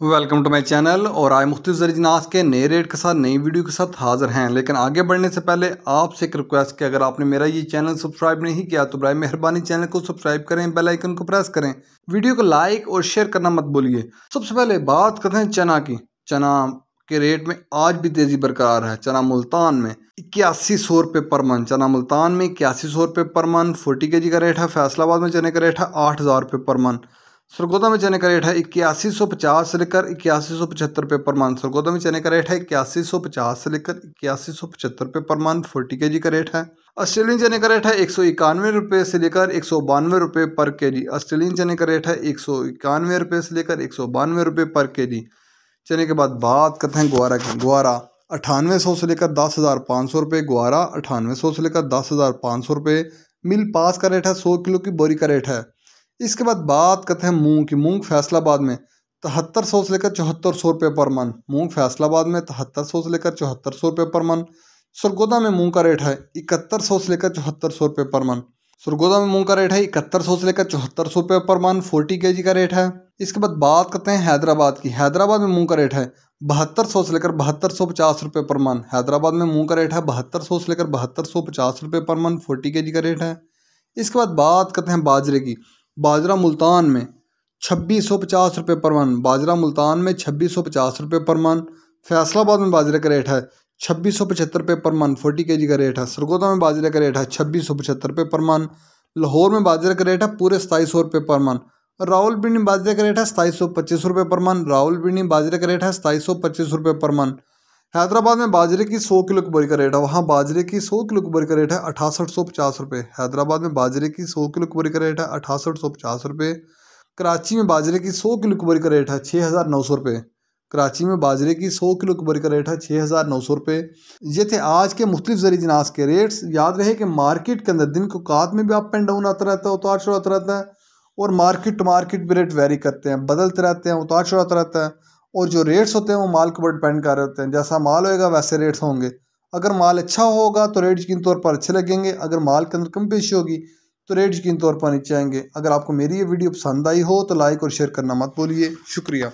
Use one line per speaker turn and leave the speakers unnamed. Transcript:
Welcome to my channel. और आज मुख्तलिफ ज़रिए के नए रेट के साथ नई वीडियो के साथ हाजिर हैं। लेकिन आगे बढ़ने से पहले आपसे एक रिक्वेस्ट कि अगर आपने मेरा ये चैनल सब्सक्राइब नहीं किया तो बराए मेहरबानी चैनल को सब्सक्राइब करें, बेल आइकन को प्रेस करें, वीडियो को लाइक और शेयर करना मत भूलिए। सबसे पहले बात करते हैं चना की। चना के रेट में आज भी तेज़ी बरकरार है। चना मुल्तान में 8100 रुपये पर मन। चना मुल्तान में 8100 रुपये पर मन 40 kg का रेट है। फैसलाबाद में चने का रेट है 8000 रुपये पर मन। सरगोदा में चने का रेट है 8150 से लेकर 8175 रुपये पर मन। सरगोदा में चने का रेट है 8150 से लेकर 8175 रुपये पर मन 40 kg का रेट है। ऑस्ट्रेलियन चने का रेट है 191 रुपये से लेकर 192 रुपये पर kg। ऑस्ट्रेलियन चने का रेट है 191 रुपये से लेकर 192 रुपये पर kg। चने के बाद बात करते हैं ग्वारा की। ग्वारा 9800 से लेकर 10,500 रुपये। ग्वारा 9800 से लेकर 10,500 रुपये। मिल पास का रेट है 100 किलो की बोरी का रेट है। इसके बाद बात करते हैं मूंग की। मूंग फैसलाबाद में 7300 से लेकर 7400 रुपये पर मन। मूंग फैसलाबाद में 7300 से लेकर 7400 रुपये पर मन। सरगोदा में मूंग का रेट है 7100 से लेकर 7400 रुपये पर मन। सरगोदा में मूंग का रेट है 7100 से लेकर 7400 रुपये पर मन 40 kg का रेट है। इसके बाद बात करते हैं हैदराबाद की। हैदराबाद में मूंग का रेट है 7200 से लेकर 7250 रुपये पर मन। हैदराबाद में मूंग का रेट है 7200 से लेकर 7250 रुपये पर मन 40 kg का रेट है। इसके बाद बात करते हैं बाजरे की। बाजरा मुल्तान में 2650 रुपये पर मन। बाजरा मुल्तान में 2650 रुपये पर मन। फैसलाबाद में बाजरे का रेट है 2675 रुपये पर मन 40 kg का रेट है। सरगोदा में बाजरे का रेट है 2675 रुपये पर मन। लाहौर में बाजरे का रेट है पूरे 2700 रुपये पर मन। रावलपिंडी में बाजरे का रेट है 2725 रुपये पर मन। रावलपिंडी में बाजरे का रेट है 2725 रुपये पर मन। हैदराबाद में बाजरे की 100 किलो की बोरी का रेट है। वहाँ बाजरे की 100 किलो की बोरी का रेट है 6850 रुपये। हैदराबाद में बाजरे की 100 किलो की बोरी का रेट है 6850 रुपये। कराची में बाजरे की 100 किलो की बोरी का रेट है 6900 रुपये। कराची में बाजरे की 100 किलो की बोरी का रेट है 6900 रुपये। ये थे आज के मुख्तलिफ ज़रिए जिनास के रेट्स। याद रहे कि मार्केट के अंदर दिन को औकात में भी अप एंड डाउन आता रहता है, उतार चढ़ाव आता रहता है, और मार्केट टू मार्केट भी रेट वेरी करते हैं, बदलते रहते हैं, उतार चढ़ाव आता रहता है। और जो रेट्स होते हैं वो माल के ऊपर डिपेंड कर रहे होते हैं। जैसा माल होएगा वैसे रेट्स होंगे। अगर माल अच्छा होगा तो रेट यकीन तौर पर अच्छे लगेंगे। अगर माल के अंदर कम पेशी होगी तो रेट यकीन तौर पर नीचे आएंगे। अगर आपको मेरी ये वीडियो पसंद आई हो तो लाइक और शेयर करना मत भूलिए। शुक्रिया।